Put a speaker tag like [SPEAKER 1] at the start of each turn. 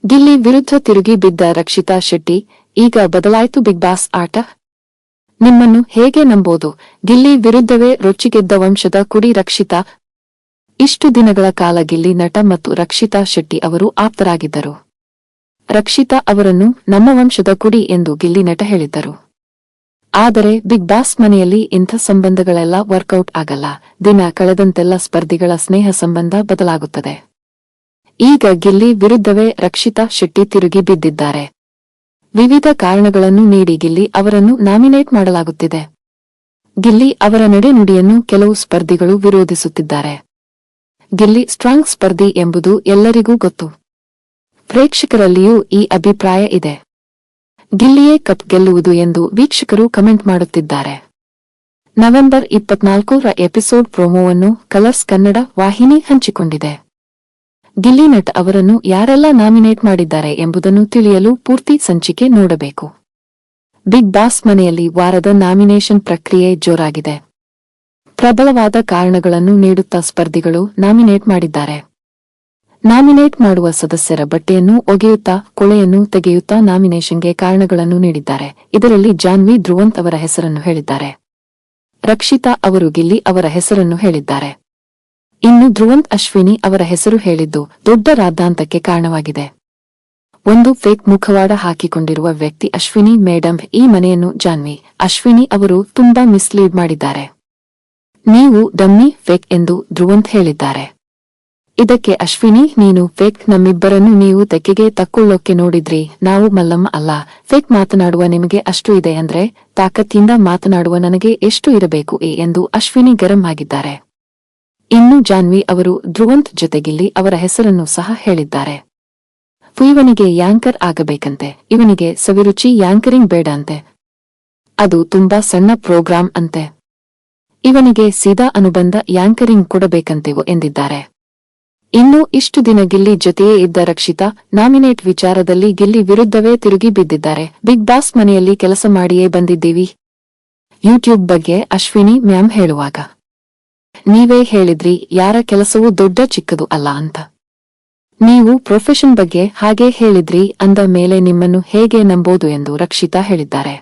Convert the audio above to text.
[SPEAKER 1] ಗಿಲ್ಲಿ ವಿರುದ್ಧ ತಿರುಗಿ ಬಿದ್ದ ರಕ್ಷಿತಾ ಶೆಟ್ಟಿ, ಈಗ ಬದಲಾಯ್ತು ಬಿಗ್ ಬಾಸ್ ಆಟ. ನಿಮ್ಮನ್ನು ಹೇಗೆ ನಂಬೋದು? ಗಿಲ್ಲಿ ವಿರುದ್ಧವೇ ರೊಚ್ಚಿಗೆದ್ದ ವಂಶದ ಕುಡಿ ರಕ್ಷಿತಾ. ಇಷ್ಟು ದಿನಗಳ ಕಾಲ ಗಿಲ್ಲಿ ನಟ ಮತ್ತು ರಕ್ಷಿತಾ ಶೆಟ್ಟಿ ಅವರು ಆಪ್ತರಾಗಿದ್ದರು. ರಕ್ಷಿತಾ ಅವರನ್ನು ನಮ್ಮ ವಂಶದ ಕುಡಿ ಎಂದು ಗಿಲ್ಲಿ ನಟ ಹೇಳಿದ್ದರು. ಆದರೆ ಬಿಗ್ ಬಾಸ್ ಮನೆಯಲ್ಲಿ ಇಂಥ ಸಂಬಂಧಗಳೆಲ್ಲ ವರ್ಕೌಟ್ ಆಗಲ್ಲ. ದಿನ ಕಳೆದಂತೆಲ್ಲ ಸ್ಪರ್ಧಿಗಳ ಸ್ನೇಹ ಸಂಬಂಧ ಬದಲಾಗುತ್ತದೆ. ಈಗ ಗಿಲ್ಲಿ ವಿರುದ್ಧವೇ ರಕ್ಷಿತಾ ಶೆಟ್ಟಿ ತಿರುಗಿ ಬಿದ್ದಿದ್ದಾರೆ. ವಿವಿಧ ಕಾರಣಗಳನ್ನು ನೀಡಿ ಗಿಲ್ಲಿ ಅವರನ್ನು ನಾಮಿನೇಟ್ ಮಾಡಲಾಗುತ್ತಿದೆ. ಗಿಲ್ಲಿ ಅವರ ನಡೆನುಡಿಯನ್ನು ಕೆಲವು ಸ್ಪರ್ಧಿಗಳು ವಿರೋಧಿಸುತ್ತಿದ್ದಾರೆ. ಗಿಲ್ಲಿ ಸ್ಟ್ರಾಂಗ್ ಸ್ಪರ್ಧಿ ಎಂಬುದು ಎಲ್ಲರಿಗೂ ಗೊತ್ತು. ಪ್ರೇಕ್ಷಕರಲ್ಲಿಯೂ ಈ ಅಭಿಪ್ರಾಯ ಇದೆ. ಗಿಲ್ಲಿಯೇ ಕಪ್ ಗೆಲ್ಲುವುದು ಎಂದು ವೀಕ್ಷಕರು ಕಮೆಂಟ್ ಮಾಡುತ್ತಿದ್ದಾರೆ. ನವೆಂಬರ್ 24ರ ಎಪಿಸೋಡ್ ಪ್ರೋಮೋವನ್ನು ಕಲರ್ಸ್ ಕನ್ನಡ ವಾಹಿನಿ ಹಂಚಿಕೊಂಡಿದೆ. ಗಿಲ್ಲಿ ನಟ್ ಅವರನ್ನು ಯಾರೆಲ್ಲ ನಾಮಿನೇಟ್ ಮಾಡಿದ್ದಾರೆ ಎಂಬುದನ್ನು ತಿಳಿಯಲು ಪೂರ್ತಿ ಸಂಚಿಕೆ ನೋಡಬೇಕು. ಬಿಗ್ ಬಾಸ್ ಮನೆಯಲ್ಲಿ ವಾರದ ನಾಮಿನೇಷನ್ ಪ್ರಕ್ರಿಯೆ ಜೋರಾಗಿದೆ. ಪ್ರಬಲವಾದ ಕಾರಣಗಳನ್ನು ನೀಡುತ್ತಾ ಸ್ಪರ್ಧಿಗಳು ನಾಮಿನೇಟ್ ಮಾಡಿದ್ದಾರೆ. ನಾಮಿನೇಟ್ ಮಾಡುವ ಸದಸ್ಯರ ಬಟ್ಟೆಯನ್ನು ಒಗೆಯುತ್ತಾ, ಕೊಳೆಯನ್ನು ತೆಗೆಯುತ್ತಾ ನಾಮಿನೇಷನ್ಗೆ ಕಾರಣಗಳನ್ನು ನೀಡಿದ್ದಾರೆ. ಇದರಲ್ಲಿ ಜಾನ್ವಿ ಧ್ರುವಂತ್ ಅವರ ಹೆಸರನ್ನು ಹೇಳಿದ್ದಾರೆ. ರಕ್ಷಿತಾ ಅವರು ಗಿಲ್ಲಿ ಅವರ ಹೆಸರನ್ನು ಹೇಳಿದ್ದಾರೆ. ಇನ್ನು ಧ್ರುವಂತ್ ಅಶ್ವಿನಿ ಅವರ ಹೆಸರು ಹೇಳಿದ್ದು ದೊಡ್ಡ ರಾದ್ದಾಂತಕ್ಕೆ ಕಾರಣವಾಗಿದೆ. ಒಂದು ಫೇಕ್ ಮುಖವಾಡ ಹಾಕಿಕೊಂಡಿರುವ ವ್ಯಕ್ತಿ ಅಶ್ವಿನಿ ಮೇಡಂ. ಈ ಮನೆಯನ್ನು ಜಾನ್ವಿ, ಅಶ್ವಿನಿ ಅವರು ತುಂಬಾ ಮಿಸ್ಲೀಡ್ ಮಾಡಿದ್ದಾರೆ. ನೀವು ಡಮ್ಮಿ, ಫೇಕ್ ಎಂದು ಧ್ರುವಂತ್ ಹೇಳಿದ್ದಾರೆ. ಇದಕ್ಕೆ ಅಶ್ವಿನಿ, ನೀನು ಫೇಕ್, ನಮ್ಮಿಬ್ಬರನ್ನು ನೀವು ತೆಕ್ಕೆಗೆ ತಕ್ಕೊಳ್ಳೋಕೆ ನೋಡಿದ್ರಿ, ನಾವು ಮಲ್ಲಮ್ಮ ಅಲ್ಲ. ಫೇಕ್ ಮಾತನಾಡುವ ನಿಮಗೆ ಅಷ್ಟು ಇದೆ ಅಂದ್ರೆ ತಾಕತ್ತಿಂದ ಮಾತನಾಡುವ ನನಗೆ ಎಷ್ಟು ಇರಬೇಕು ಎಂದು ಅಶ್ವಿನಿ ಗರಂ ಆಗಿದ್ದಾರೆ. ಇನ್ನು ಜಾನ್ವಿ ಅವರು ಧ್ರುವಂತ್ ಜೊತೆಗಿಲ್ಲಿ ಅವರ ಹೆಸರನ್ನು ಸಹ ಹೇಳಿದ್ದಾರೆ. ಇವನಿಗೆ ಯಾಂಕರ್ ಆಗಬೇಕಂತೆ, ಇವನಿಗೆ ಸವಿರುಚಿ ಯಾಂಕರಿಂಗ್ ಬೇಡ ಅಂತೆ, ಅದು ತುಂಬಾ ಸಣ್ಣ ಪ್ರೋಗ್ರಾಂ ಅಂತೆ, ಇವನಿಗೆ ಸೀದಾ ಅನುಬಂಧ ಯಾಂಕರಿಂಗ್ ಕೊಡಬೇಕಂತೆವು ಎಂದಿದ್ದಾರೆ. ಇನ್ನು ಇಷ್ಟು ದಿನ ಗಿಲ್ಲಿ ಜೊತೆಯೇ ಇದ್ದ ರಕ್ಷಿತಾ ನಾಮಿನೇಟ್ ವಿಚಾರದಲ್ಲಿ ಗಿಲ್ಲಿ ವಿರುದ್ಧವೇ ತಿರುಗಿ ಬಿದ್ದಿದ್ದಾರೆ. ಬಿಗ್ ಬಾಸ್ ಮನೆಯಲ್ಲಿ ಕೆಲಸ ಮಾಡಿಯೇ ಬಂದಿದ್ದೀವಿ. ಯೂಟ್ಯೂಬ್ ಬಗ್ಗೆ ಅಶ್ವಿನಿ ಮ್ಯಾಮ್ ಹೇಳುವಾಗ ನೀವೇ ಹೇಳಿದ್ರಿ ಯಾರ ಕೆಲಸವೂ ದೊಡ್ಡ ಚಿಕ್ಕದು ಅಲ್ಲ ಅಂತ. ನೀವು ಪ್ರೊಫೆಷನ್ ಬಗ್ಗೆ ಹಾಗೆ ಹೇಳಿದ್ರಿ ಅಂದ ಮೇಲೆ ನಿಮ್ಮನ್ನು ಹೇಗೆ ನಂಬೋದು ಎಂದು ರಕ್ಷಿತಾ ಹೇಳಿದ್ದಾರೆ.